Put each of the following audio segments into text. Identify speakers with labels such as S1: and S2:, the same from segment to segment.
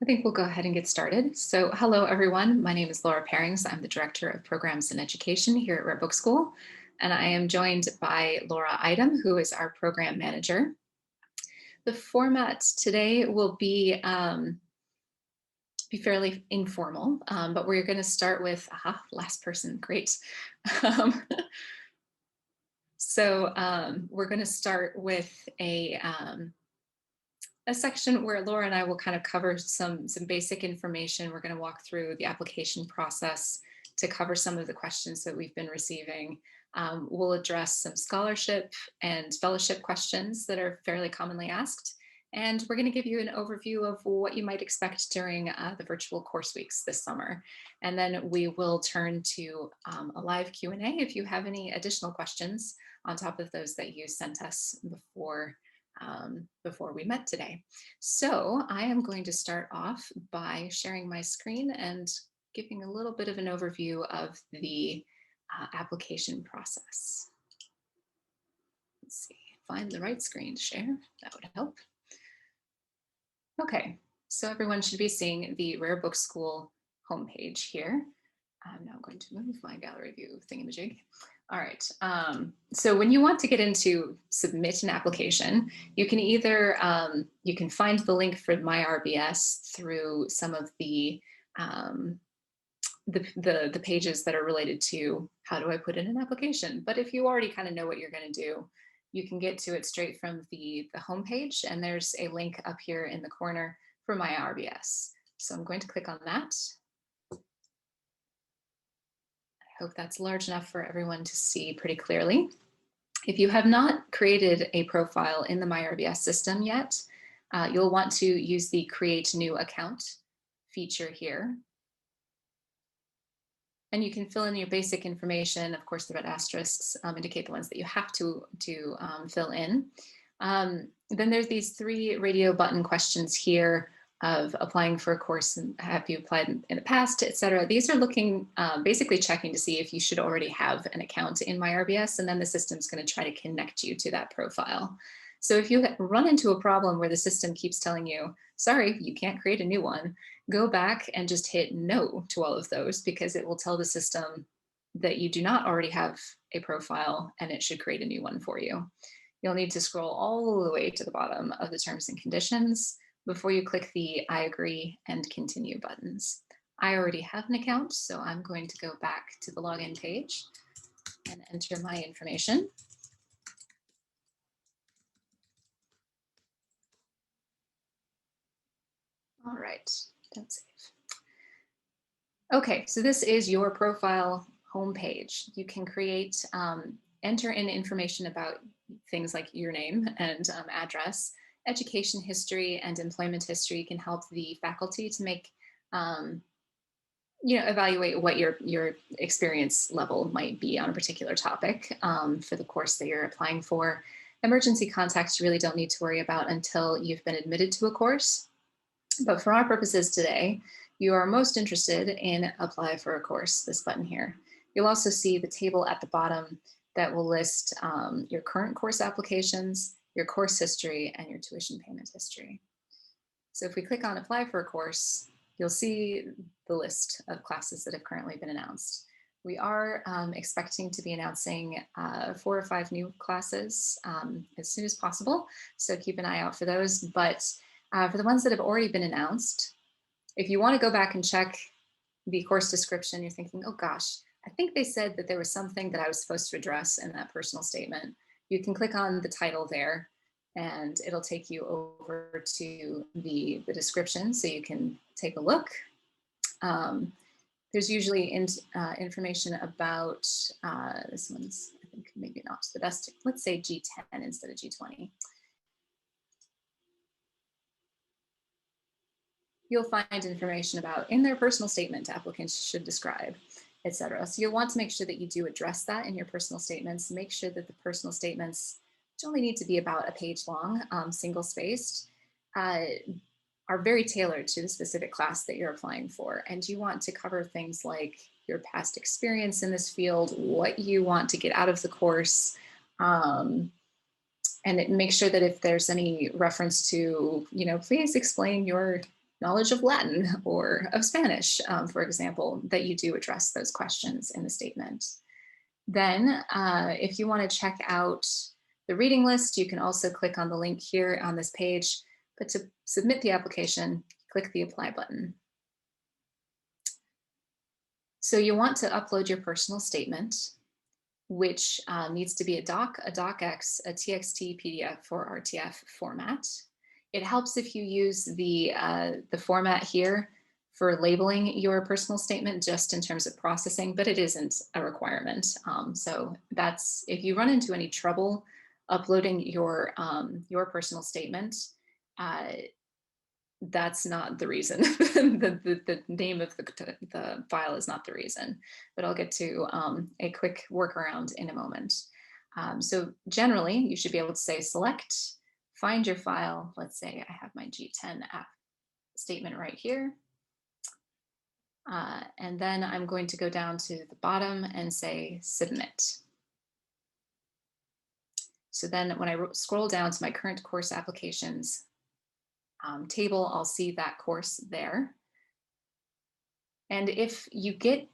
S1: I think we'll go ahead and get started. So hello, everyone. My name is Laura Perrings. I'm the Director of Programs and Education here at Rare Book School. And I am joined by Laura Eidam, who is our Program Manager. The format today will be fairly informal, but we're going to start with, last person, great. We're going to start with a section where Laura and I will kind of cover some basic information. We're going to walk through the application process to cover some of the questions that we've been receiving. We'll address some scholarship and fellowship questions that are fairly commonly asked. And we're going to give you an overview of what you might expect during the virtual course weeks this summer. And then we will turn to a live Q&A if you have any additional questions on top of those that you sent us before we met today. So I am going to start off by sharing my screen and giving a little bit of an overview of the application process. Let's see, find the right screen to share, that would help. Okay, so everyone should be seeing the Rare Book School homepage here. I'm now going to move my gallery view thingamajig. All right, so when you want to get into submit an application, you can either, you can find the link for My RBS through some of the pages that are related to how do I put in an application. But if you already kind of know what you're going to do, you can get to it straight from the homepage, and there's a link up here in the corner for My RBS. So I'm going to click on that. Hope that's large enough for everyone to see pretty clearly. If you have not created a profile in the MyRBS system yet, you'll want to use the Create New Account feature here. And you can fill in your basic information. Of course, the red asterisks indicate the ones that you have to fill in. Then there's these 3 radio button questions here of applying for a course and have you applied in the past, etc. These are looking, basically checking to see if you should already have an account in MyRBS, and then the system's going to try to connect you to that profile. So if you run into a problem where the system keeps telling you, sorry, you can't create a new one, go back and just hit no to all of those, because it will tell the system that you do not already have a profile and it should create a new one for you. You'll need to scroll all the way to the bottom of the terms and conditions before you click the I agree and continue buttons. I already have an account, so I'm going to go back to the login page and enter my information. All right, don't save. Okay, so this is your profile homepage. You can create, enter in information about things like your name and address. Education history and employment history can help the faculty to make, evaluate what your experience level might be on a particular topic for the course that you're applying for. Emergency contacts you really don't need to worry about until you've been admitted to a course. But for our purposes today, you are most interested in apply for a course, this button here. You'll also see the table at the bottom that will list your current course applications, your course history, and your tuition payment history. So if we click on apply for a course, you'll see the list of classes that have currently been announced. We are expecting to be announcing 4 or 5 new classes as soon as possible, so keep an eye out for those. But for the ones that have already been announced, if you want to go back and check the course description, you're thinking, oh gosh, I think they said that there was something that I was supposed to address in that personal statement. You can click on the title there and it'll take you over to the description so you can take a look. There's usually information about, this one's, I think maybe not the best, let's say G10 instead of G20. You'll find information about in their personal statement applicants should describe, etc. So you'll want to make sure that you do address that in your personal statements. Make sure that the personal statements, which only need to be about a page long, single spaced, are very tailored to the specific class that you're applying for. And you want to cover things like your past experience in this field, what you want to get out of the course, and make sure that if there's any reference to, please explain your knowledge of Latin or of Spanish, for example, that you do address those questions in the statement. Then if you want to check out the reading list, you can also click on the link here on this page, but to submit the application, click the apply button. So you want to upload your personal statement, which needs to be a doc, a docx, a txt, PDF, or RTF format. It helps if you use the format here for labeling your personal statement just in terms of processing, but it isn't a requirement. So that's, if you run into any trouble uploading your personal statement, that's not the reason. the name of the file is not the reason, but I'll get to a quick workaround in a moment. So generally, you should be able to say select, find your file. Let's say I have my G10 app statement right here. And then I'm going to go down to the bottom and say submit. So then when I scroll down to my current course applications table, I'll see that course there. And if you get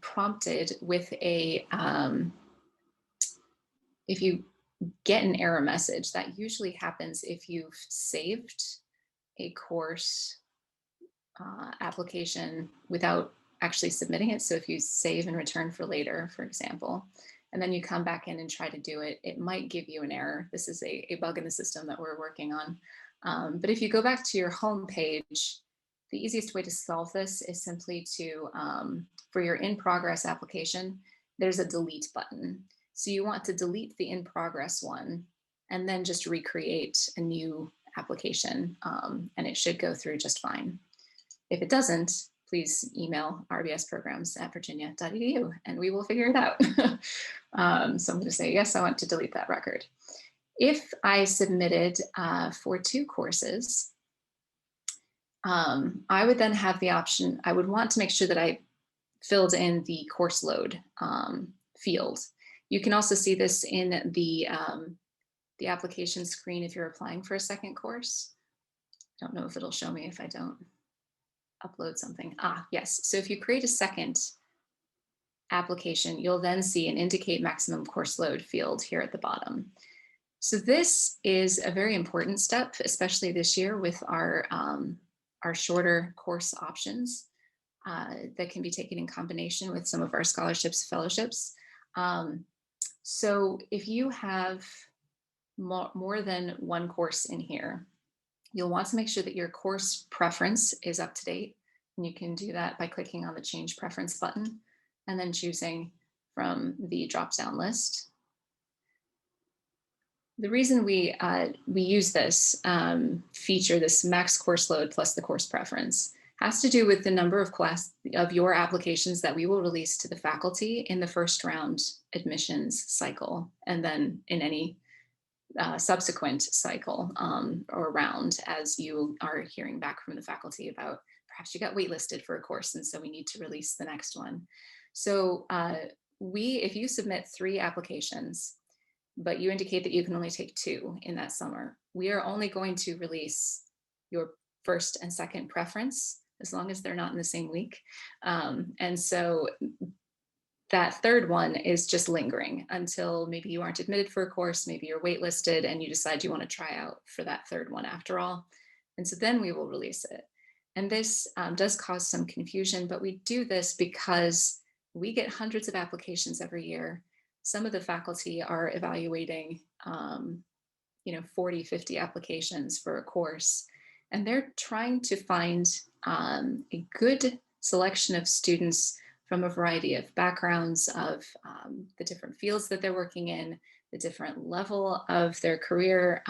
S1: prompted with a, if you get an error message, that usually happens if you've saved a course application without actually submitting it. So if you save and return for later, for example, and then you come back in and try to do it, it might give you an error. This is a bug in the system that we're working on. But if you go back to your home page, the easiest way to solve this is simply to, for your in progress application, there's a delete button. So you want to delete the in progress one and then just recreate a new application, and it should go through just fine. If it doesn't, please email rbsprograms@virginia.edu and we will figure it out. So I'm going to say, yes, I want to delete that record. If I submitted for 2 courses, I would then have the option, I would want to make sure that I filled in the course load field. You can also see this in the application screen if you're applying for a second course. I don't know if it'll show me if I don't upload something. Yes. So if you create a second application, you'll then see an indicate maximum course load field here at the bottom. So this is a very important step, especially this year with our shorter course options that can be taken in combination with some of our scholarships, fellowships. So if you have more than one course in here, you'll want to make sure that your course preference is up to date. And you can do that by clicking on the change preference button and then choosing from the drop-down list. The reason we use this feature, this max course load plus the course preference, has to do with the number of your applications that we will release to the faculty in the first round admissions cycle, and then in any subsequent cycle or round as you are hearing back from the faculty about perhaps you got waitlisted for a course and so we need to release the next one. So if you submit 3 applications, but you indicate that you can only take 2 in that summer, we are only going to release your first and second preference as long as they're not in the same week. And so that third one is just lingering until maybe you aren't admitted for a course, maybe you're waitlisted and you decide you want to try out for that third one after all. And so then we will release it. And this does cause some confusion, but we do this because we get hundreds of applications every year. Some of the faculty are evaluating 40, 50 applications for a course, and they're trying to find a good selection of students from a variety of backgrounds, of the different fields that they're working in, the different level of their career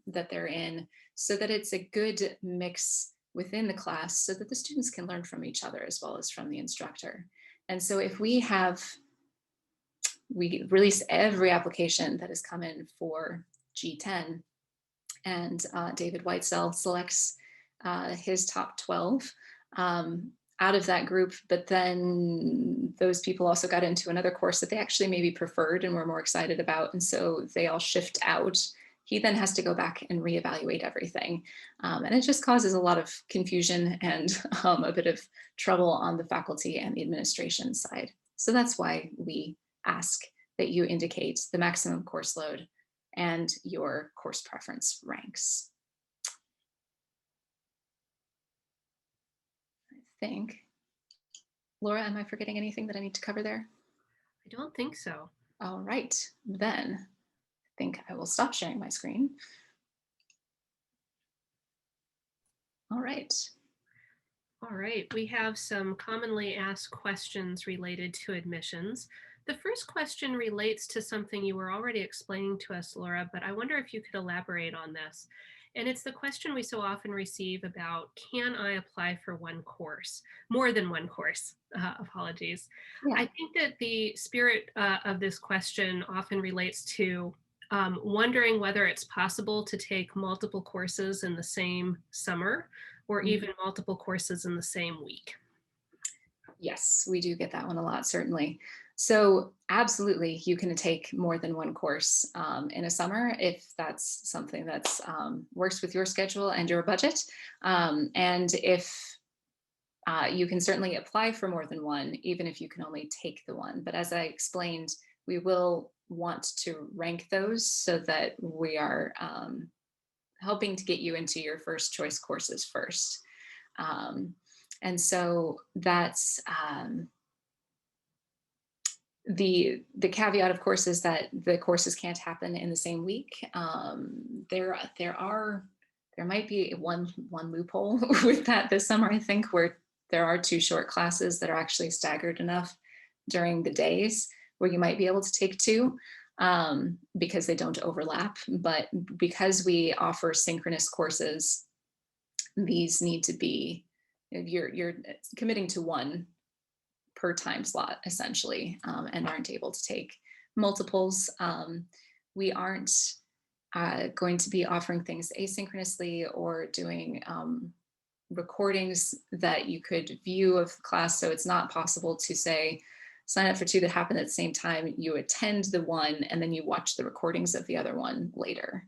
S1: that they're in, so that it's a good mix within the class so that the students can learn from each other as well as from the instructor. And so if we release every application that has come in for G10, and David Whitesell selects his top 12 out of that group, but then those people also got into another course that they actually maybe preferred and were more excited about, and so they all shift out he then has to go back and reevaluate everything. And it just causes a lot of confusion and a bit of trouble on the faculty and the administration side. So that's why we ask that you indicate the maximum course load and your course preference ranks. I think, Laura, am I forgetting anything that I need to cover there?
S2: I don't think so.
S1: All right, then I think I will stop sharing my screen. All right.
S2: All right, we have some commonly asked questions related to admissions. The first question relates to something you were already explaining to us, Laura, but I wonder if you could elaborate on this. And it's the question we so often receive about, can I apply for one course? More than one course, apologies.
S1: Yeah.
S2: I think that the spirit of this question often relates to wondering whether it's possible to take multiple courses in the same summer or even multiple courses in the same week.
S1: Yes, we do get that one a lot, certainly. So absolutely, you can take more than one course in a summer if that's something that's works with your schedule and your budget. And if you can certainly apply for more than one, even if you can only take the one. But as I explained, we will want to rank those so that we are helping to get you into your first choice courses first. And so that's the caveat, of course, is that the courses can't happen in the same week. There might be one loophole with that this summer, I think, where there are 2 short classes that are actually staggered enough during the days where you might be able to take 2 because they don't overlap. But because we offer synchronous courses, these need to be, you're committing to 1 per time slot, essentially, and aren't able to take multiples. We aren't going to be offering things asynchronously or doing recordings that you could view of the class. So it's not possible to say, sign up for 2 that happen at the same time, you attend the one, and then you watch the recordings of the other one later.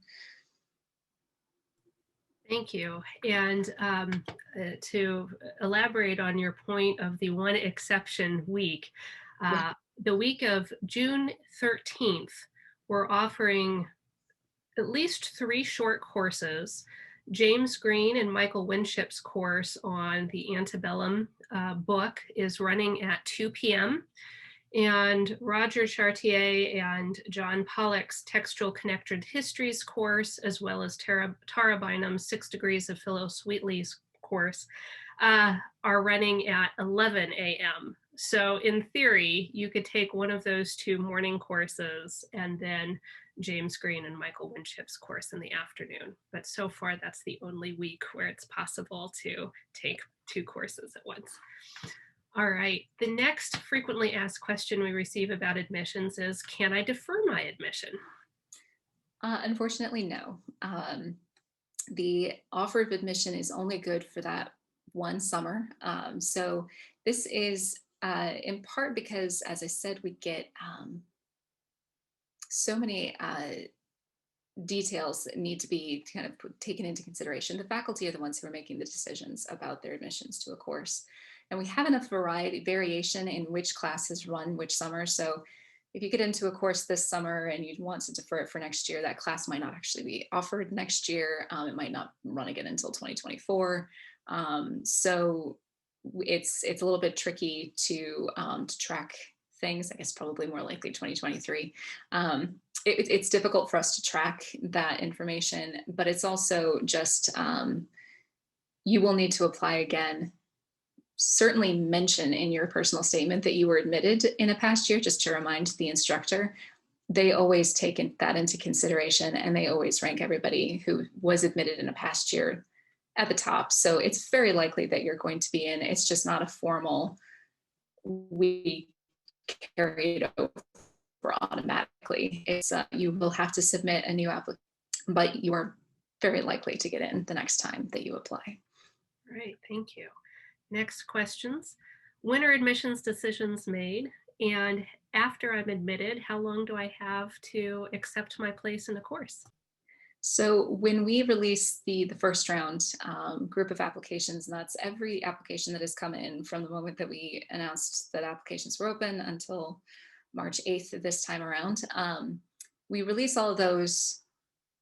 S2: Thank you. And to elaborate on your point of the one exception week, the week of June 13th, we're offering at least 3 short courses. James Green and Michael Winship's course on the Antebellum book is running at 2 p.m. And Roger Chartier and John Pollock's Textual Connected Histories course, as well as Tara Bynum's 6 Degrees of Phyllis Wheatley's course, are running at 11 a.m. So in theory, you could take one of those 2 morning courses and then James Green and Michael Winship's course in the afternoon. But so far, that's the only week where it's possible to take 2 courses at once. All right, the next frequently asked question we receive about admissions is, can I defer my admission?
S1: Unfortunately, no. The offer of admission is only good for that one summer. So this is in part because, as I said, we get so many details that need to be kind of taken into consideration. The faculty are the ones who are making the decisions about their admissions to a course. And we have enough variation in which classes run which summer. So if you get into a course this summer and you want to defer it for next year, that class might not actually be offered next year. It might not run again until 2024. So it's a little bit tricky to track things. I guess probably more likely 2023. It's difficult for us to track that information, but it's also just you will need to apply again. Certainly mention in your personal statement that you were admitted in a past year, just to remind the instructor. They always take that into consideration, and they always rank everybody who was admitted in a past year at the top. So it's very likely that you're going to be in. It's just not a formal, we carry it over automatically. It's you will have to submit a new application, but you are very likely to get in the next time that you apply.
S2: All right, thank you. Next questions. When are admissions decisions made? And after I'm admitted, how long do I have to accept my place in a course?
S1: So when we release the first round group of applications, and that's every application that has come in from the moment that we announced that applications were open until March 8th this time around, we release all of those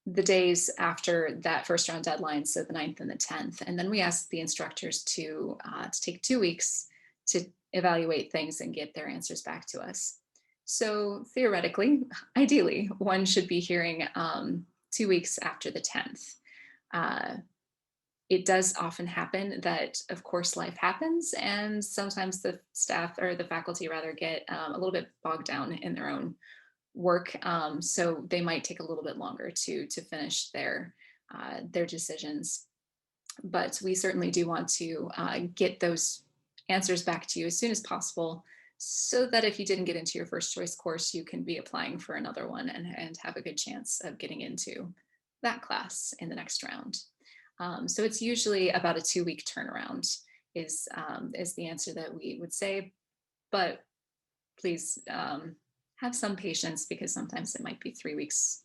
S1: the days after that first round deadline, so the 9th and the 10th. And then we ask the instructors to take 2 weeks to evaluate things and get their answers back to us. So theoretically, ideally, one should be hearing 2 weeks after the 10th. Uh, it does often happen that, of course, life happens, and sometimes the staff or the faculty rather get a little bit bogged down in their own work, so they might take a little bit longer to finish their decisions. But we certainly do want to get those answers back to you as soon as possible, so that if you didn't get into your first choice course, you can be applying for another one and have a good chance of getting into that class in the next round. So it's usually about a 2 week turnaround is the answer that we would say, but please have some patience, because sometimes it might be 3 weeks.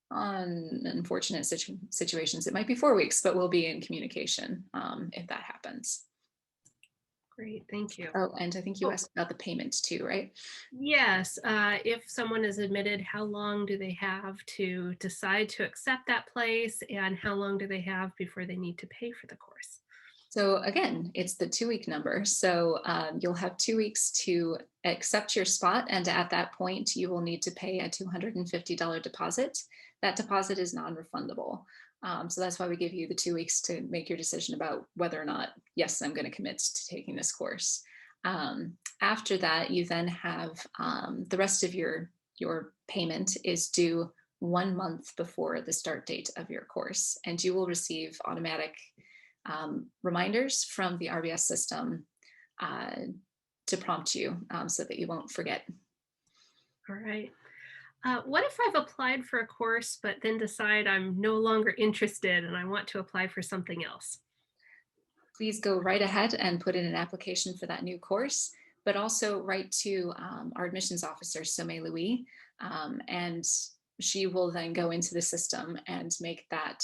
S1: On unfortunate situations, it might be 4 weeks, but we'll be in communication if that happens.
S2: Great, thank you.
S1: Oh, and I think you
S2: Oh,
S1: asked about the payment too, right?
S2: yes, if someone is admitted, how long do they have to decide to accept that place, and how long do they have before they need to pay for the course?
S1: So again, it's the 2 week number. So you'll have 2 weeks to accept your spot. And at that point, you will need to pay a $250 deposit. That deposit is non-refundable. So that's why we give you the 2 weeks to make your decision about whether or not, yes, I'm going to commit to taking this course. After that, you then have the rest of your payment is due 1 month before the start date of your course, and you will receive automatic reminders from the RBS system uh, to prompt you so that you won't forget.
S2: All right. What if I've applied for a course but then decide I'm no longer interested and I want to apply for something else?
S1: Please go right ahead and put in an application for that new course, but also write to our admissions officer, Somé Louis, and she will then go into the system and make that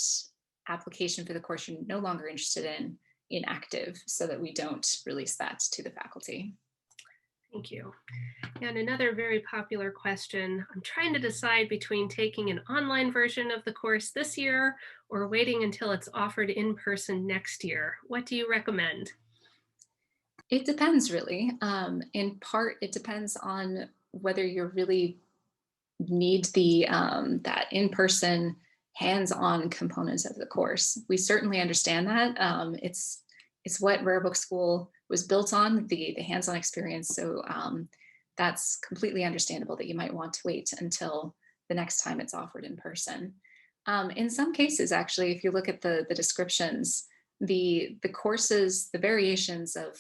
S1: application for the course you're no longer interested in inactive, so that we don't release that to the faculty.
S2: Thank you. And another very popular question, I'm trying to decide between taking an online version of the course this year or waiting until it's offered in person next year. What do you recommend?
S1: It depends, really. In part, it depends on whether you really need the that in-person, hands-on components of the course. We certainly understand that. It's what Rare Book School was built on, the hands-on experience. So that's completely understandable that you might want to wait until the next time it's offered in person. In some cases, actually, if you look at the descriptions, the courses, the variations of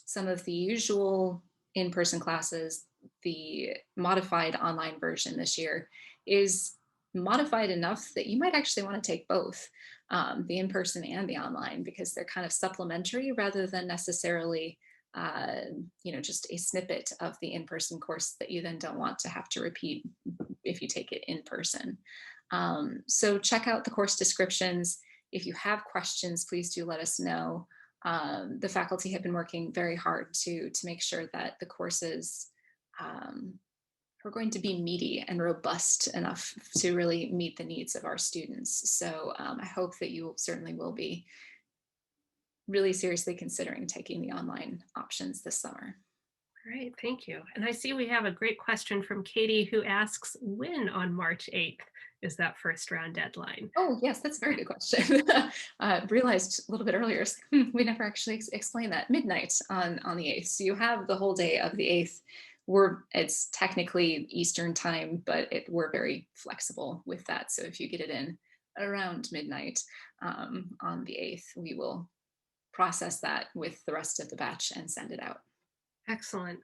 S1: some of the usual in-person classes, the modified online version this year is modified enough that you might actually want to take both, the in-person and the online, because they're kind of supplementary rather than necessarily just a snippet of the in-person course that you then don't want to have to repeat if you take it in person. So check out the course descriptions. If you have questions, please do let us know. The faculty have been working very hard to make sure that the courses are going to be meaty and robust enough to really meet the needs of our students. So I hope that you certainly will be really seriously considering taking the online options this summer.
S2: Great, thank you. And I see we have a great question from Katie, who asks, when on March 8th is that first round deadline?
S1: Oh, yes, that's a very good question. Realized a little bit earlier, we never actually explained that. Midnight on the 8th. So you have the whole day of the 8th. It's technically Eastern time, but we're very flexible with that. So if you get it in around midnight on the 8th, we will process that with the rest of the batch and send it out.
S2: Excellent.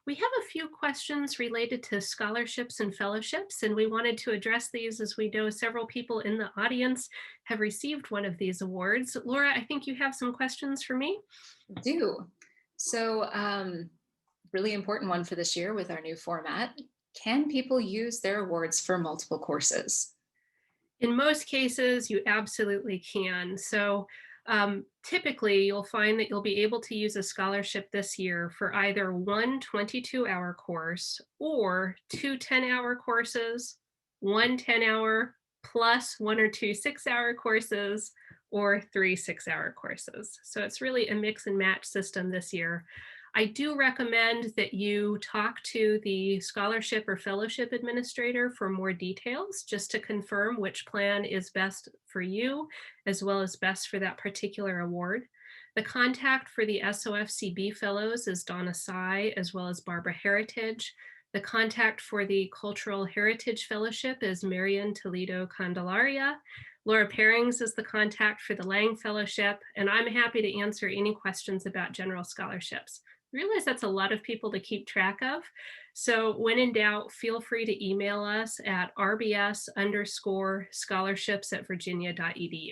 S2: We have a few questions related to scholarships and fellowships, and we wanted to address these as we know several people in the audience have received one of these awards. Laura, I think you have some questions for me.
S1: I do. So really important one for this year with our new format. Can people use their awards for multiple courses?
S2: In most cases, you absolutely can. So typically, you'll find that you'll be able to use a scholarship this year for either one 22-hour course or two 10-hour courses, one 10-hour plus one or two 6-hour courses, or three 6-hour courses. So it's really a mix and match system this year. I do recommend that you talk to the scholarship or fellowship administrator for more details, just to confirm which plan is best for you, as well as best for that particular award. The contact for the SOFCB fellows is Donna Sy, as well as Barbara Heritage. The contact for the Cultural Heritage Fellowship is Marian Toledo Candelaria. Laura Perrings is the contact for the Lang Fellowship, and I'm happy to answer any questions about general scholarships. Realize that's a lot of people to keep track of. So when in doubt, feel free to email us at rbs_scholarships@virginia.edu.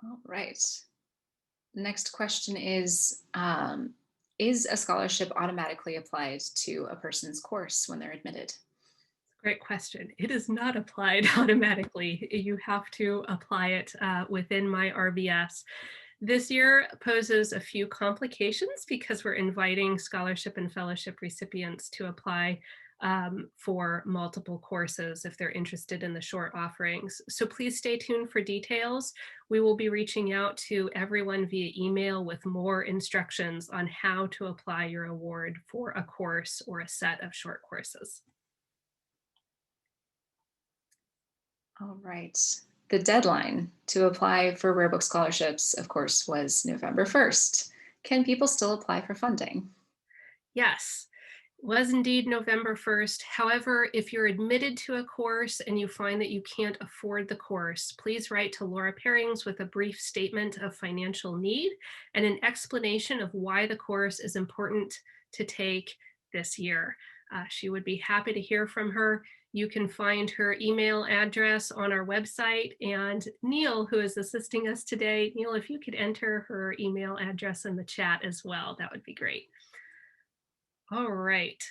S1: All right. Next question is a scholarship automatically applied to a person's course when they're admitted?
S2: Great question. It is not applied automatically. You have to apply it within my RBS. This year poses a few complications because we're inviting scholarship and fellowship recipients to apply for multiple courses if they're interested in the short offerings. So please stay tuned for details. We will be reaching out to everyone via email with more instructions on how to apply your award for a course or a set of short courses.
S1: All right. The deadline to apply for rare book scholarships, of course, was November 1st. Can people still apply for funding?
S2: Yes, was indeed November 1st. However, if you're admitted to a course and you find that you can't afford the course, please write to Laura Perrings with a brief statement of financial need and an explanation of why the course is important to take this year. She would be happy to hear from her. You can find her email address on our website. And Neil, who is assisting us today, Neil, if you could enter her email address in the chat as well, that would be great. All right.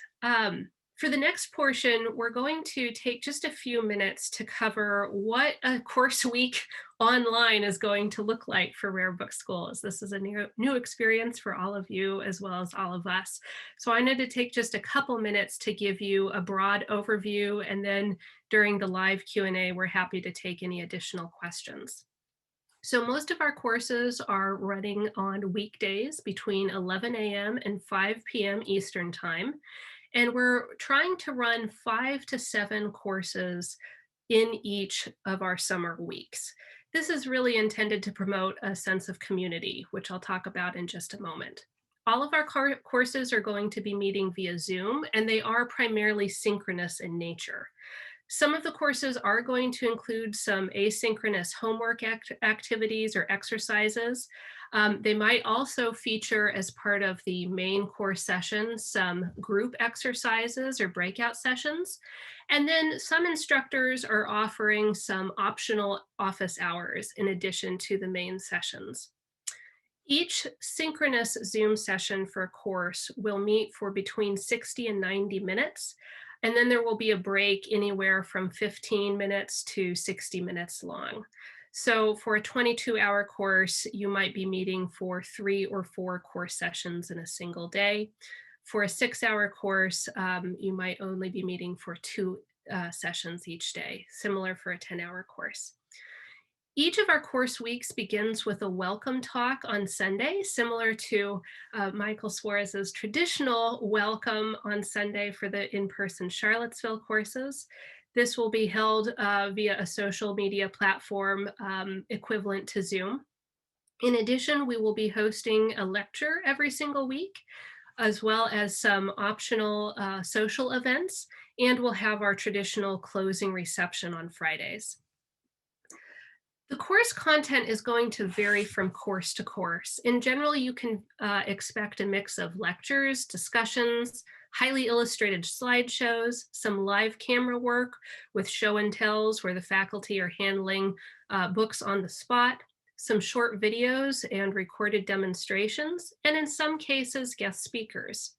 S2: For the next portion, we're going to take just a few minutes to cover what a course week online is going to look like for Rare Book Schools. This is a new experience for all of you as well as all of us. So I need to take just a couple minutes to give you a broad overview, and then during the live Q&A, we're happy to take any additional questions. So most of our courses are running on weekdays between 11 a.m. and 5 p.m. Eastern Time. And we're trying to run 5 to 7 courses in each of our summer weeks. This is really intended to promote a sense of community, which I'll talk about in just a moment. All of our courses are going to be meeting via Zoom, and they are primarily synchronous in nature. Some of the courses are going to include some asynchronous homework activities or exercises. They might also feature, as part of the main course session, some group exercises or breakout sessions. And then some instructors are offering some optional office hours in addition to the main sessions. Each synchronous Zoom session for a course will meet for between 60 and 90 minutes. And then there will be a break anywhere from 15 minutes to 60 minutes long. So for a 22-hour course, you might be meeting for 3 or 4 course sessions in a single day. For a 6-hour course, you might only be meeting for 2 sessions each day, similar for a 10-hour course. Each of our course weeks begins with a welcome talk on Sunday, similar to Michael Suarez's traditional welcome on Sunday for the in-person Charlottesville courses. This will be held via a social media platform equivalent to Zoom. In addition, we will be hosting a lecture every single week, as well as some optional social events, and we'll have our traditional closing reception on Fridays. The course content is going to vary from course to course. In general, you can expect a mix of lectures, discussions, highly illustrated slideshows, some live camera work with show and tells where the faculty are handling books on the spot, some short videos and recorded demonstrations, and in some cases, guest speakers.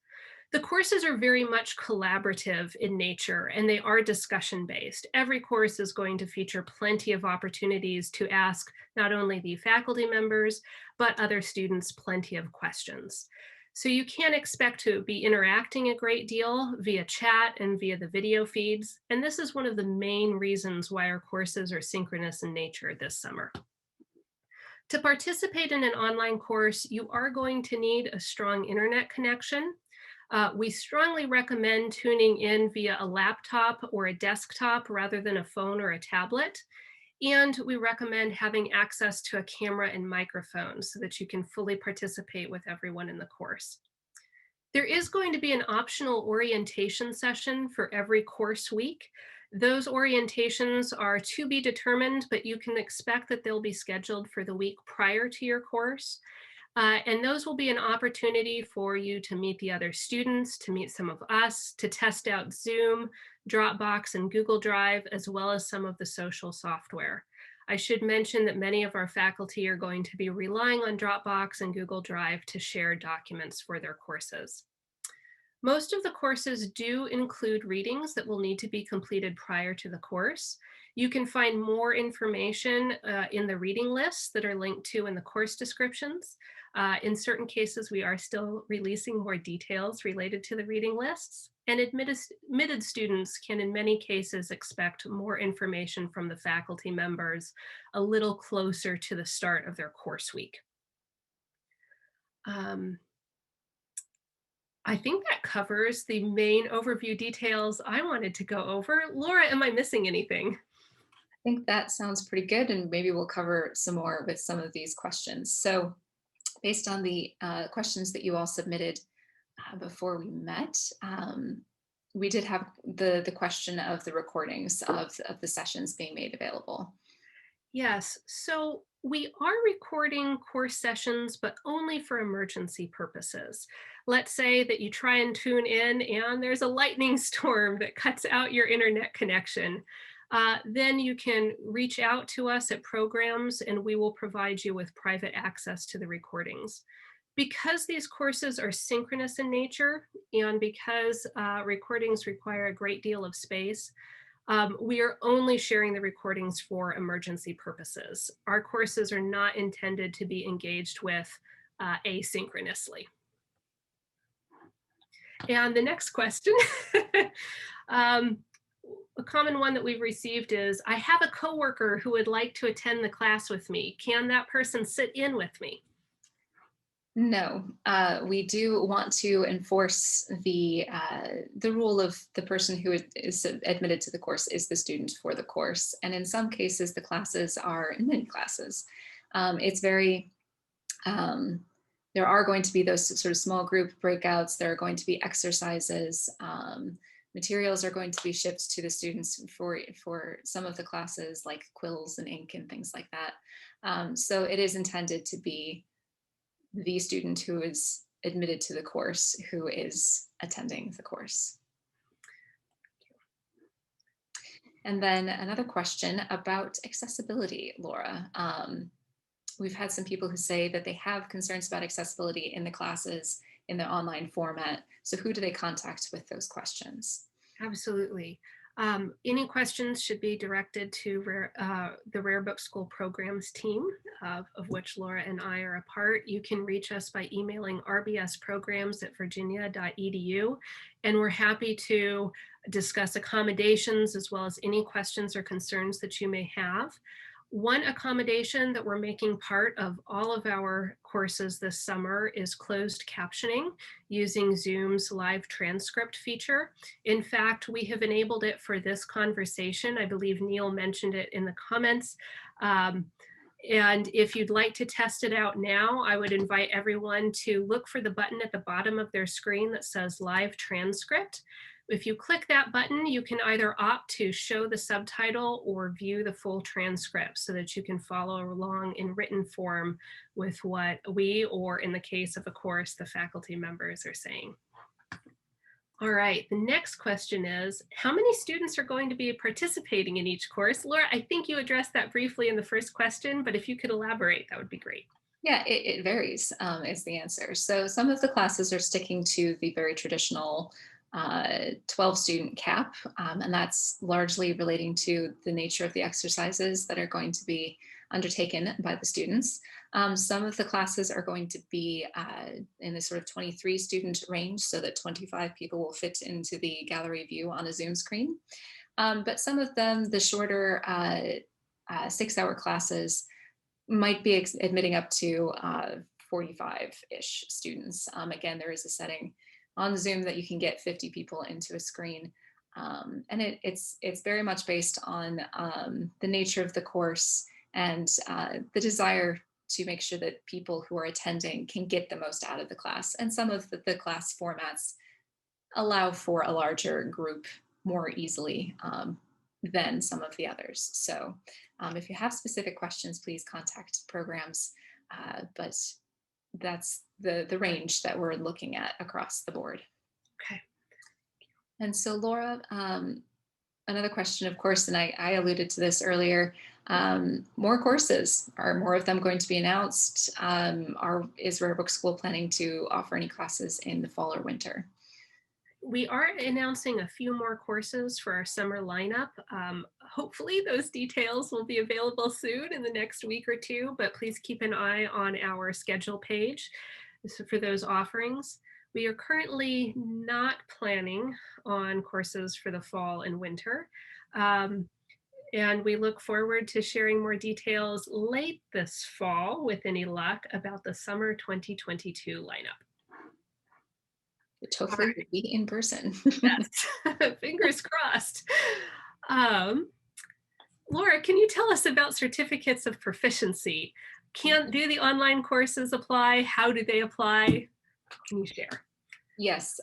S2: The courses are very much collaborative in nature, and they are discussion based. Every course is going to feature plenty of opportunities to ask not only the faculty members, but other students plenty of questions. So you can expect to be interacting a great deal via chat and via the video feeds. And this is one of the main reasons why our courses are synchronous in nature this summer. To participate in an online course, you are going to need a strong internet connection. We strongly recommend tuning in via a laptop or a desktop rather than a phone or a tablet. And we recommend having access to a camera and microphone so that you can fully participate with everyone in the course. There is going to be an optional orientation session for every course week. Those orientations are to be determined, but you can expect that they'll be scheduled for the week prior to your course. And those will be an opportunity for you to meet the other students, to meet some of us, to test out Zoom, Dropbox, and Google Drive, as well as some of the social software. I should mention that many of our faculty are going to be relying on Dropbox and Google Drive to share documents for their courses. Most of the courses do include readings that will need to be completed prior to the course. You can find more information in the reading lists that are linked to in the course descriptions. In certain cases, we are still releasing more details related to the reading lists, and admitted students can in many cases expect more information from the faculty members a little closer to the start of their course week. I think that covers the main overview details I wanted to go over. Laura, am I missing anything?
S1: I think that sounds pretty good, and maybe we'll cover some more with some of these questions. So based on the questions that you all submitted before we met, we did have the question of the recordings of the sessions being made available.
S2: Yes, so we are recording course sessions, but only for emergency purposes. Let's say that you try and tune in and there's a lightning storm that cuts out your internet connection. Then you can reach out to us at Programs and we will provide you with private access to the recordings. Because these courses are synchronous in nature and because recordings require a great deal of space, we are only sharing the recordings for emergency purposes. Our courses are not intended to be engaged with asynchronously. And the next question, a common one that we've received is, I have a coworker who would like to attend the class with me. Can that person sit in with me?
S1: No, we do want to enforce the rule of the person who is admitted to the course is the student for the course. And in some cases, the classes are mini classes. It's very, there are going to be those sort of small group breakouts. There are going to be exercises. Materials are going to be shipped to the students for some of the classes, like quills and ink and things like that. So it is intended to be the student who is admitted to the course who is attending the course. And then another question about accessibility, Laura. We've had some people who say that they have concerns about accessibility in the classes in the online format. So who do they contact with those questions?
S2: Absolutely. Any questions should be directed to the Rare Book School Programs team, of which Laura and I are a part. You can reach us by emailing rbsprograms@virginia.edu, and we're happy to discuss accommodations as well as any questions or concerns that you may have. One accommodation that we're making part of all of our courses this summer is closed captioning using Zoom's live transcript feature. In fact, we have enabled it for this conversation. I believe Neil mentioned it in the comments. And if you'd like to test it out now, I would invite everyone to look for the button at the bottom of their screen that says live transcript. If you click that button, you can either opt to show the subtitle or view the full transcript so that you can follow along in written form with what we, or in the case of a course, the faculty members are saying. All right, the next question is, how many students are going to be participating in each course? Laura, I think you addressed that briefly in the first question, but if you could elaborate, that would be great.
S1: Yeah, it varies, is the answer. So some of the classes are sticking to the very traditional 12 student cap, and that's largely relating to the nature of the exercises that are going to be undertaken by the students. Some of the classes are going to be in the sort of 23 student range, so that 25 people will fit into the gallery view on a Zoom screen. But some of them, the shorter 6-hour classes, might be admitting up to 45-ish students. Again, there is a setting on Zoom that you can get 50 people into a screen. And it's very much based on the nature of the course and the desire to make sure that people who are attending can get the most out of the class. And some of the class formats allow for a larger group more easily than some of the others. So if you have specific questions, please contact programs, but that's the range that we're looking at across the board.
S2: Okay.
S1: And so Laura, another question, of course, and I alluded to this earlier, more courses. Are more of them going to be announced? Is Rare Book School planning to offer any classes in the fall or winter?
S2: We are announcing a few more courses for our summer lineup. Hopefully those details will be available soon in the next week or two, but please keep an eye on our schedule page for those offerings. We are currently not planning on courses for the fall and winter. And we look forward to sharing more details late this fall, with any luck, about the summer 2022 lineup.
S1: Which hopefully will be in person.
S2: Yes, fingers crossed. Laura, can you tell us about certificates of proficiency? Do the online courses apply? How do they apply? Can you share?
S1: Yes.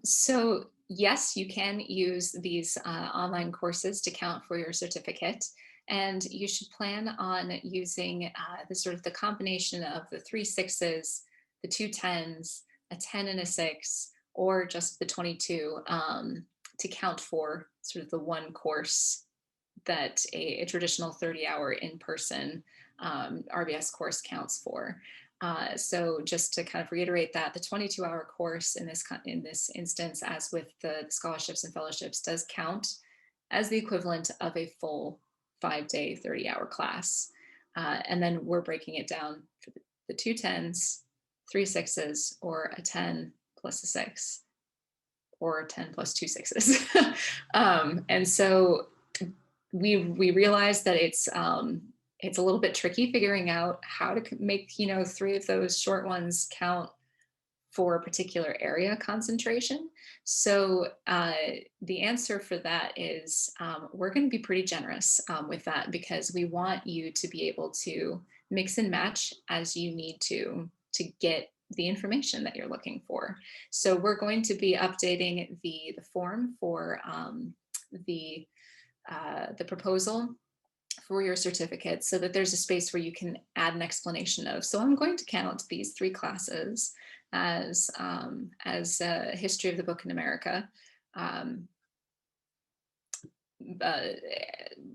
S1: So yes, you can use these online courses to count for your certificate. And you should plan on using the combination of the 3 6s, the 2 10s, a 10 and a 6, or just the 22 to count for sort of the one course that a traditional 30-hour in-person RBS course counts for. So just to kind of reiterate that, the 22-hour course in this instance, as with the scholarships and fellowships, does count as the equivalent of a full 5-day, 30-hour class. And then we're breaking it down for the 2 10s, 3 6s, or a 10 plus a 6, or 10 plus 2 6s. And so we realized that it's a little bit tricky figuring out how to make 3 of those short ones count for a particular area concentration. So the answer for that is we're going to be pretty generous with that, because we want you to be able to mix and match as you need to get the information that you're looking for. So we're going to be updating the form for the proposal for your certificate, so that there's a space where you can add an explanation of, so I'm going to count these 3 classes as a history of the book in America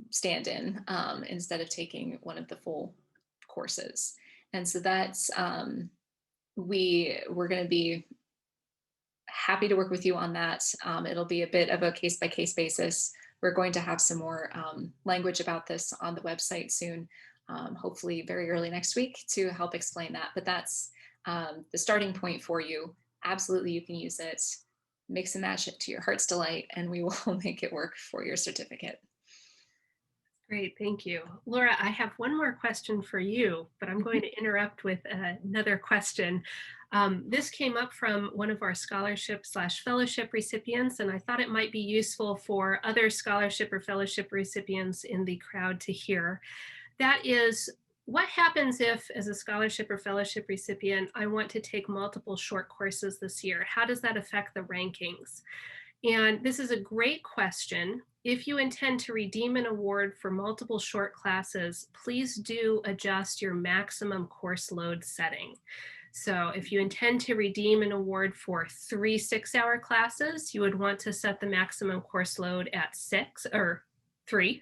S1: stand-in instead of taking one of the full courses. And so that's we're going to be happy to work with you on that. It'll be a bit of a case-by-case basis. We're going to have some more language about this on the website soon, hopefully very early next week, to help explain that. But that's the starting point for you. Absolutely, you can use it, mix and match it to your heart's delight, and we will make it work for your certificate.
S2: Great, thank you. Laura, I have one more question for you, but I'm going to interrupt with another question. This came up from one of our scholarship/fellowship recipients, and I thought it might be useful for other scholarship or fellowship recipients in the crowd to hear. That is, what happens if, as a scholarship or fellowship recipient, I want to take multiple short courses this year? How does that affect the rankings? And this is a great question. If you intend to redeem an award for multiple short classes, please do adjust your maximum course load setting. So if you intend to redeem an award for 3 6-hour classes, you would want to set the maximum course load at 6 or 3.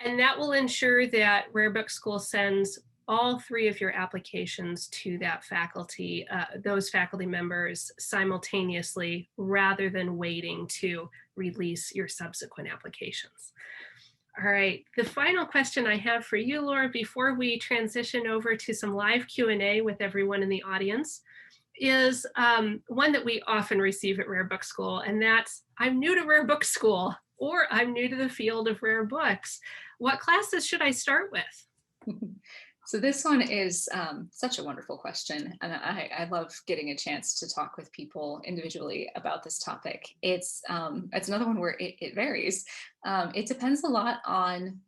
S2: And that will ensure that Rare Book School sends all three of your applications to that faculty, those faculty members simultaneously, rather than waiting to release your subsequent applications. All right, the final question I have for you, Laura, before we transition over to some live Q&A with everyone in the audience, is one that we often receive at Rare Book School, and that's, I'm new to Rare Book School, or I'm new to the field of rare books. What classes should I start with?
S1: So this one is such a wonderful question, and I love getting a chance to talk with people individually about this topic. It's another one where it varies. It depends a lot on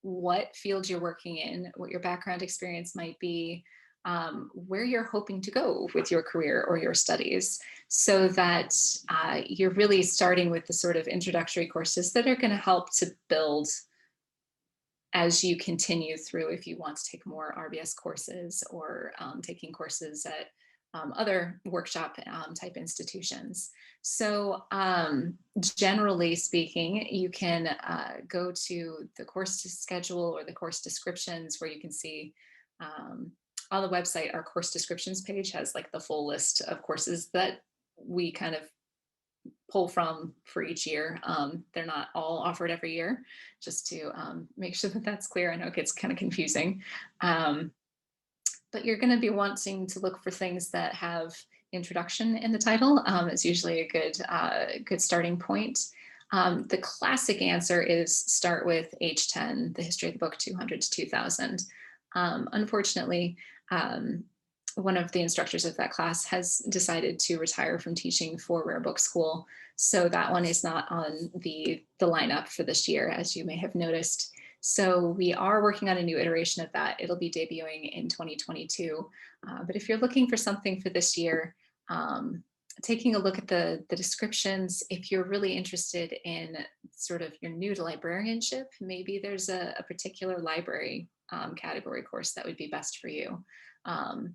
S1: what field you're working in, what your background experience might be, where you're hoping to go with your career or your studies, so that you're really starting with the sort of introductory courses that are going to help to build as you continue through, if you want to take more RBS courses or taking courses at other workshop type institutions. So generally speaking, you can go to the course schedule or the course descriptions, where you can see on the website, our course descriptions page has like the full list of courses that we kind of pull from for each year. They're not all offered every year, just to make sure that that's clear. I know it gets kind of confusing, but you're going to be wanting to look for things that have introduction in the title. It's usually a good starting point. The classic answer is start with H10, the history of the book 200 to 2000. Unfortunately, one of the instructors of that class has decided to retire from teaching for Rare Book School. So that one is not on the lineup for this year, as you may have noticed. So we are working on a new iteration of that. It'll be debuting in 2022. But if you're looking for something for this year, taking a look at the descriptions, if you're really interested in sort of, you're new to librarianship, maybe there's a particular library category course that would be best for you.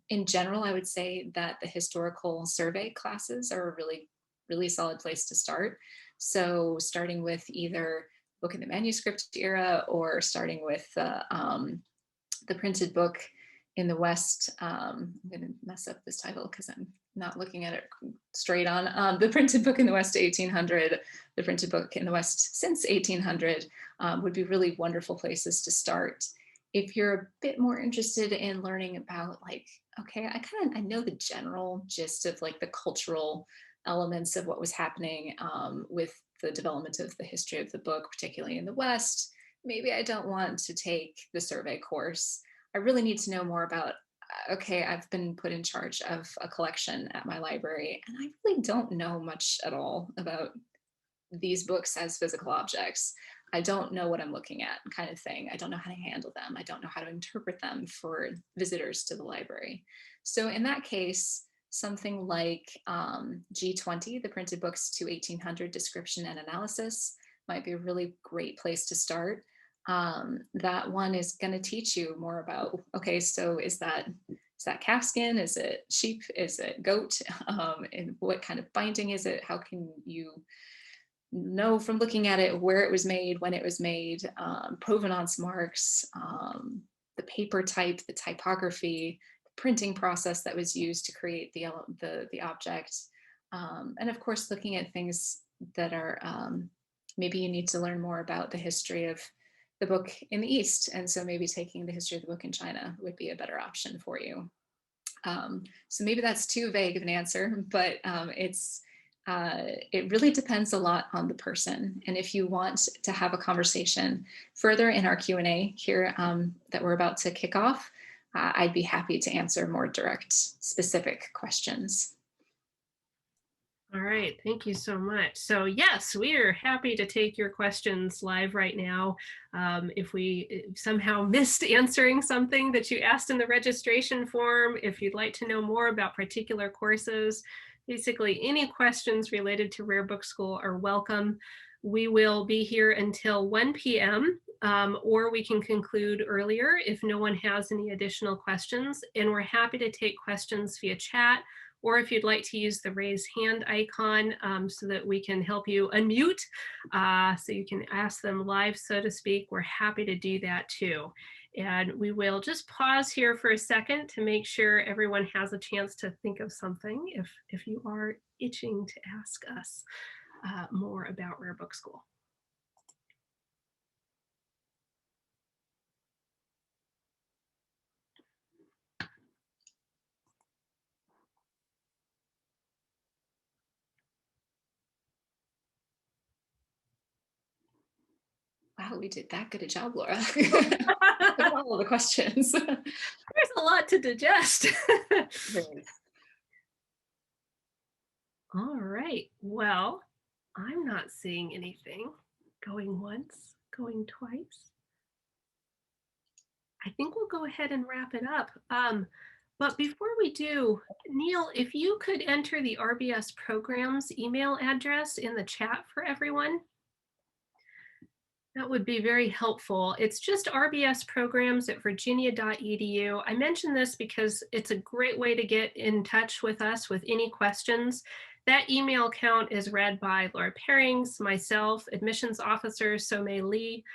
S1: In general, I would say that the historical survey classes are a really, really solid place to start. So starting with either book in the manuscript era, or starting with the printed book in the West. I'm going to mess up this title because I'm not looking at it straight on. The printed book in the West 1800, the printed book in the West since 1800 would be really wonderful places to start. If you're a bit more interested in learning about, like, okay, I know the general gist of like the cultural elements of what was happening with the development of the history of the book, particularly in the West, maybe I don't want to take the survey course. I really need to know more about, okay, I've been put in charge of a collection at my library, and I really don't know much at all about these books as physical objects. I don't know what I'm looking at, kind of thing. I don't know how to handle them. I don't know how to interpret them for visitors to the library. So in that case, something like G20, the printed books to 1800 description and analysis, might be a really great place to start. That one is going to teach you more about, okay, so is that calfskin? Is it sheep? Is it goat? And what kind of binding is it? How can you know from looking at it where it was made, when it was made, provenance marks, the paper type, the typography, the printing process that was used to create the object, and of course looking at things that are maybe you need to learn more about the history of the book in the East, and so maybe taking the history of the book in China would be a better option for you. So maybe that's too vague of an answer, but it really depends a lot on the person. And if you want to have a conversation further in our Q&A here that we're about to kick off, I'd be happy to answer more direct, specific questions.
S2: All right, thank you so much. So yes, we are happy to take your questions live right now. If we somehow missed answering something that you asked in the registration form, if you'd like to know more about particular courses, basically any questions related to Rare Book School are welcome. We will be here until 1 p.m. Or we can conclude earlier if no one has any additional questions. And we're happy to take questions via chat or if you'd like to use the raise hand icon so that we can help you unmute, so you can ask them live, so to speak, we're happy to do that too. And we will just pause here for a second to make sure everyone has a chance to think of something if you are itching to ask us more about Rare Book School.
S1: Wow, we did that good a job, Laura. All of the questions.
S2: There's a lot to digest. All right. Well, I'm not seeing anything. Going once, going twice. I think we'll go ahead and wrap it up. But before we do, Neil, if you could enter the RBS programs email address in the chat for everyone, that would be very helpful. It's just rbsprograms@virginia.edu. I mention this because it's a great way to get in touch with us with any questions. That email account is read by Laura Perrings, myself, admissions officer Somei Louis,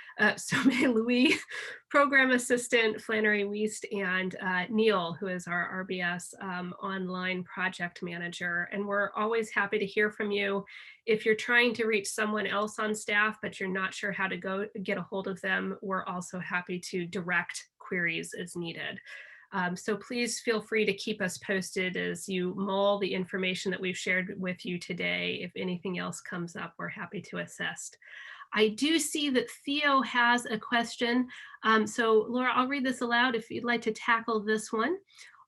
S2: program assistant Flannery Wiest, and Neil, who is our RBS online project manager. And we're always happy to hear from you. If you're trying to reach someone else on staff, but you're not sure how to go get a hold of them, we're also happy to direct queries as needed. So please feel free to keep us posted as you mull the information that we've shared with you today. If anything else comes up, we're happy to assist. I do see that Theo has a question. So Laura, I'll read this aloud if you'd like to tackle this one.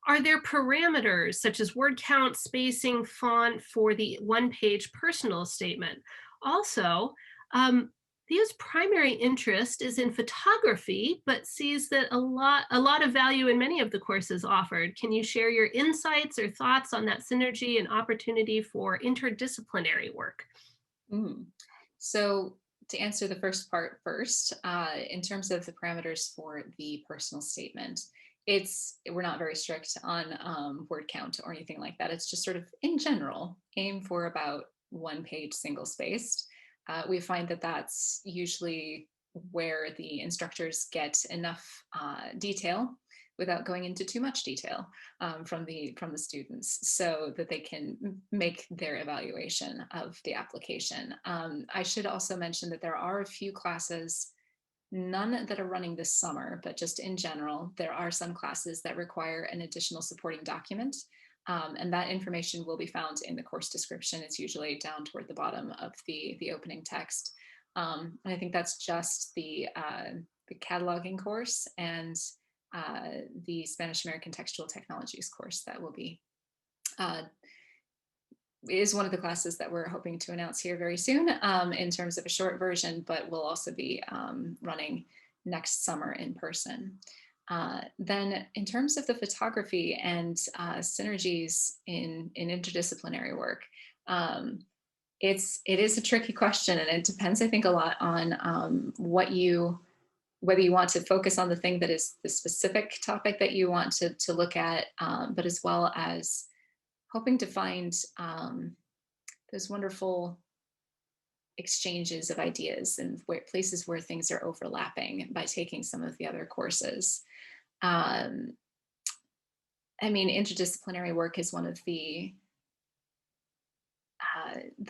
S2: Are there parameters such as word count, spacing, font for the one-page personal statement? Also, Theo's primary interest is in photography, but sees that a lot of value in many of the courses offered. Can you share your insights or thoughts on that synergy and opportunity for interdisciplinary work?
S1: So to answer the first part first, in terms of the parameters for the personal statement, we're not very strict on word count or anything like that. It's just sort of in general, aim for about one page single spaced. We find that that's usually where the instructors get enough detail without going into too much detail from the students, so that they can make their evaluation of the application. I should also mention that there are a few classes, none that are running this summer, but just in general, there are some classes that require an additional supporting document. And that information will be found in the course description. It's usually down toward the bottom of the opening text. And I think that's just the cataloging course and the Spanish American Textual Technologies course that will be is one of the classes that we're hoping to announce here very soon in terms of a short version, but will also be running next summer in person. Then in terms of the photography and synergies in interdisciplinary work, it is a tricky question, and it depends, I think, a lot on whether you want to focus on the thing that is the specific topic that you want to look at, but as well as hoping to find those wonderful exchanges of ideas and places where things are overlapping by taking some of the other courses. I mean, interdisciplinary work is one of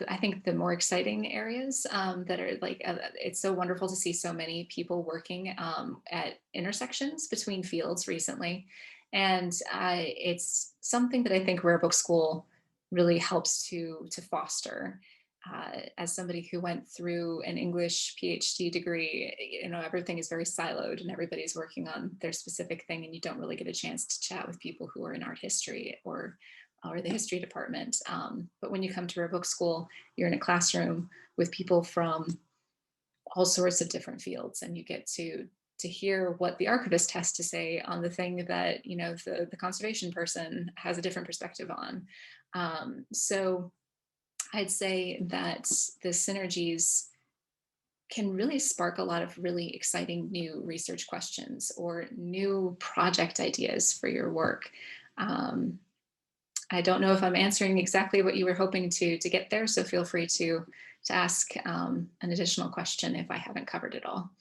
S1: I think the more exciting areas that are like, it's so wonderful to see so many people working at intersections between fields recently. And it's something that I think Rare Book School really helps to foster. As somebody who went through an English PhD degree, you know, everything is very siloed and everybody's working on their specific thing, and you don't really get a chance to chat with people who are in art history or the history department. But when you come to Rare Book School, you're in a classroom with people from all sorts of different fields, and you get to hear what the archivist has to say on the thing that, you know, the conservation person has a different perspective on. So I'd say that the synergies can really spark a lot of really exciting new research questions or new project ideas for your work. I don't know if I'm answering exactly what you were hoping to get there, so feel free to ask an additional question if I haven't covered it all.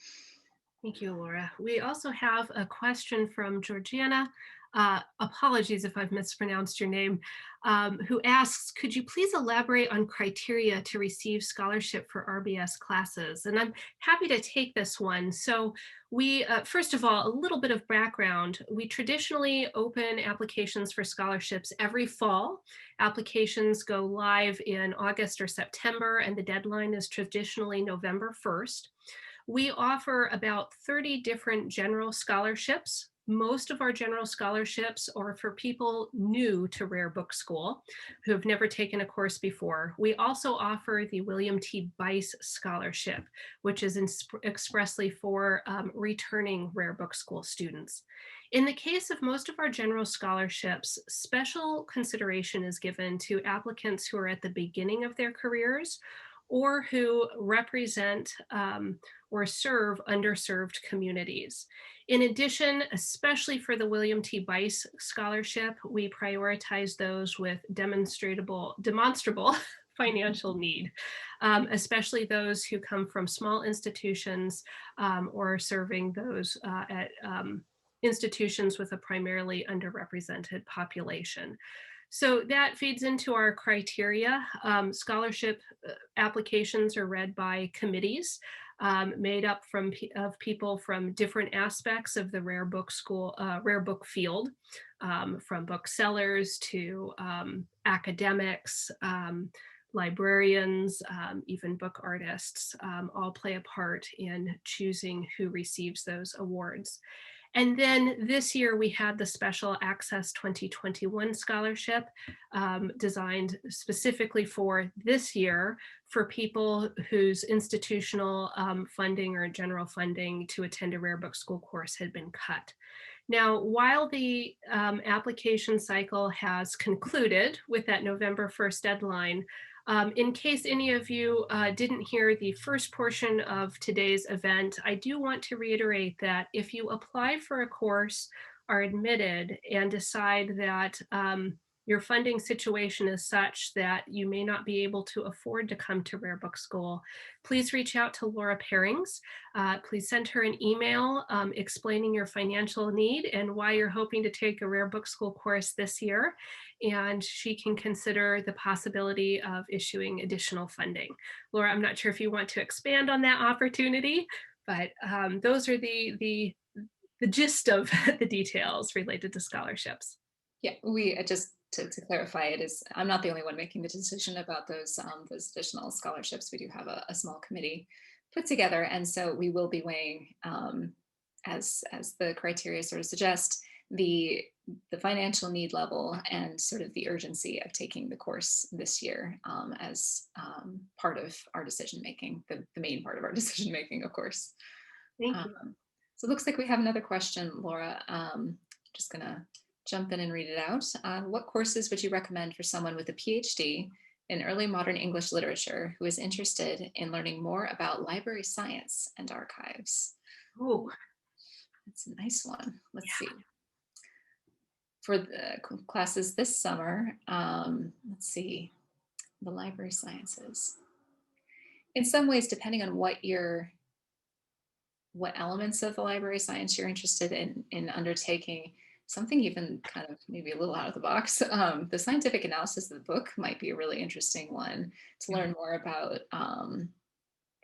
S2: Thank you, Laura. We also have a question from Georgiana. Apologies if I've mispronounced your name, who asks, could you please elaborate on criteria to receive scholarship for RBS classes? And I'm happy to take this one. So we, first of all, a little bit of background. We traditionally open applications for scholarships every fall. Applications go live in August or September, and the deadline is traditionally November 1st. We offer about 30 different general scholarships. Most of our general scholarships are for people new to Rare Book School who have never taken a course before. We also offer the William T. Bice Scholarship, which is expressly for returning Rare Book School students. In the case of most of our general scholarships, special consideration is given to applicants who are at the beginning of their careers or who represent or serve underserved communities. In addition, especially for the William T. Bice Scholarship, we prioritize those with demonstrable financial need, especially those who come from small institutions or serving those at institutions with a primarily underrepresented population. So that feeds into our criteria. Scholarship applications are read by committees made up of people from different aspects of the Rare Book School, Rare Book field, from booksellers to academics, librarians, even book artists, all play a part in choosing who receives those awards. And then this year we had the Special Access 2021 Scholarship designed specifically for this year for people whose institutional funding or general funding to attend a Rare Book School course had been cut. Now, while the application cycle has concluded with that November 1st deadline, in case any of you didn't hear the first portion of today's event, I do want to reiterate that if you apply for a course, are admitted, and decide that your funding situation is such that you may not be able to afford to come to Rare Book School, please reach out to Laura Perrings. Please send her an email explaining your financial need and why you're hoping to take a Rare Book School course this year, and she can consider the possibility of issuing additional funding. Laura, I'm not sure if you want to expand on that opportunity, but those are the gist of the details related to scholarships.
S1: Yeah, we just to clarify, it is I'm not the only one making the decision about those additional scholarships. We do have a small committee put together, and so we will be weighing, as the criteria sort of suggest, the financial need level and sort of the urgency of taking the course this year as part of our decision making, the main part of our decision making, of course.
S2: Thank you.
S1: So it looks like we have another question, Laura. Just gonna jump in and read it out. What courses would you recommend for someone with a PhD in early modern English literature who is interested in learning more about library science and archives?
S2: Oh,
S1: that's a nice one. Let's see. For the classes this summer, let's see, the library sciences. In some ways, depending on what elements of the library science you're interested in undertaking, something even kind of maybe a little out of the box. The scientific analysis of the book might be a really interesting one to learn more about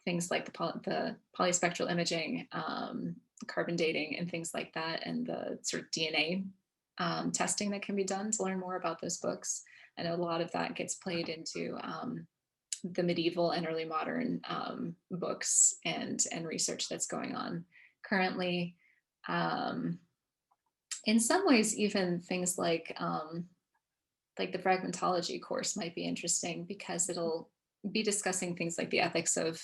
S1: things like the polyspectral imaging, carbon dating and things like that, and the sort of DNA testing that can be done to learn more about those books. I know a lot of that gets played into the medieval and early modern books and research that's going on currently. In some ways, even things like the fragmentology course might be interesting because it'll be discussing things like the ethics of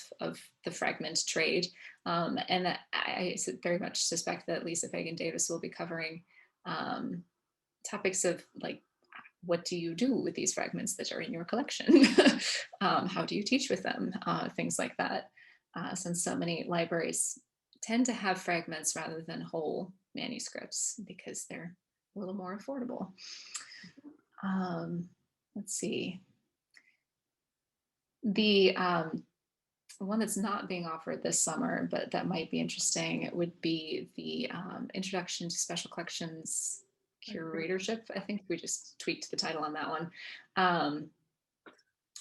S1: the fragment trade. And I very much suspect that Lisa Fagan Davis will be covering topics of like, what do you do with these fragments that are in your collection? How do you teach with them? Things like that. Since so many libraries tend to have fragments rather than whole manuscripts because they're a little more affordable. Let's see. The one that's not being offered this summer, but that might be interesting, it would be the Introduction to Special Collections Curatorship. I think we just tweaked the title on that one.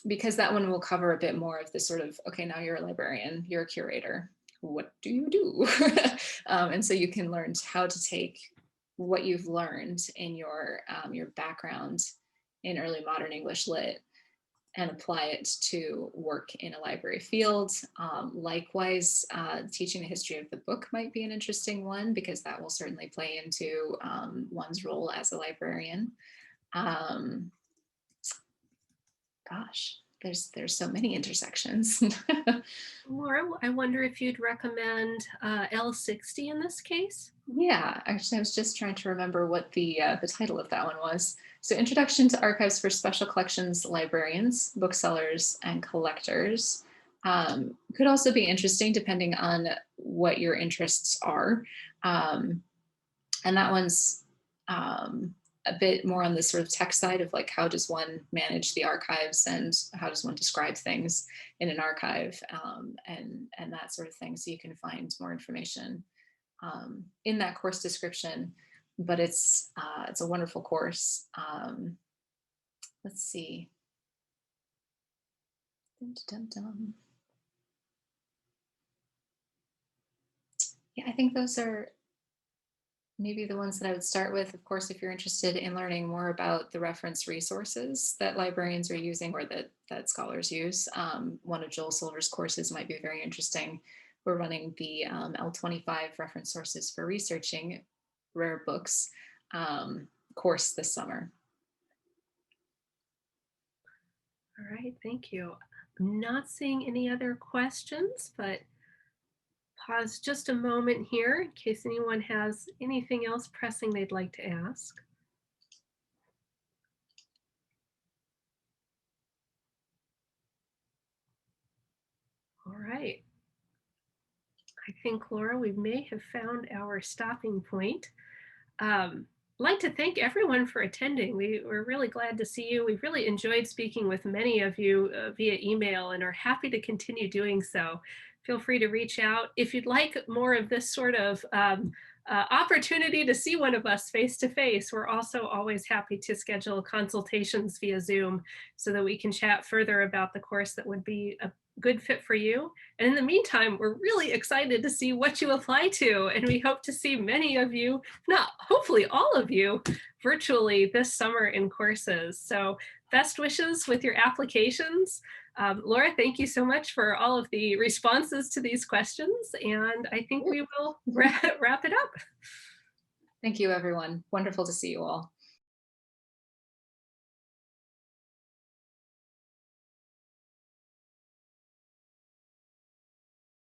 S1: Because that one will cover a bit more of the sort of, okay, now you're a librarian, you're a curator, what do you do? And so you can learn how to take what you've learned in your background in early modern English lit and apply it to work in a library field. Likewise, teaching the history of the book might be an interesting one, because that will certainly play into one's role as a librarian. Gosh, there's so many intersections.
S2: Laura, I wonder if you'd recommend L60 in this case?
S1: Yeah, actually, I was just trying to remember what the title of that one was. So, Introduction to Archives for Special Collections Librarians, Booksellers, and Collectors. Could also be interesting depending on what your interests are. And that one's a bit more on the sort of tech side of like, how does one manage the archives and how does one describe things in an archive, and that sort of thing. So you can find more information in that course description, but it's a wonderful course. Let's see. Yeah, I think those are maybe the ones that I would start with. Of course, if you're interested in learning more about the reference resources that librarians are using or that scholars use, one of Joel Silver's courses might be very interesting. We're running the L25 reference sources for researching rare books course this summer.
S2: All right, thank you. I'm not seeing any other questions, but pause just a moment here in case anyone has anything else pressing they'd like to ask. All right. I think, Laura, we may have found our stopping point. I'd like to thank everyone for attending. We're really glad to see you. We've really enjoyed speaking with many of you via email and are happy to continue doing so. Feel free to reach out. If you'd like more of this sort of opportunity to see one of us face to face, we're also always happy to schedule consultations via Zoom so that we can chat further about the course that would be a good fit for you. And in the meantime, we're really excited to see what you apply to, and we hope to see many of you, not hopefully all of you, virtually this summer in courses. So best wishes with your applications. Laura, thank you so much for all of the responses to these questions, and I think we will wrap it up.
S1: Thank you, everyone. Wonderful to see you all.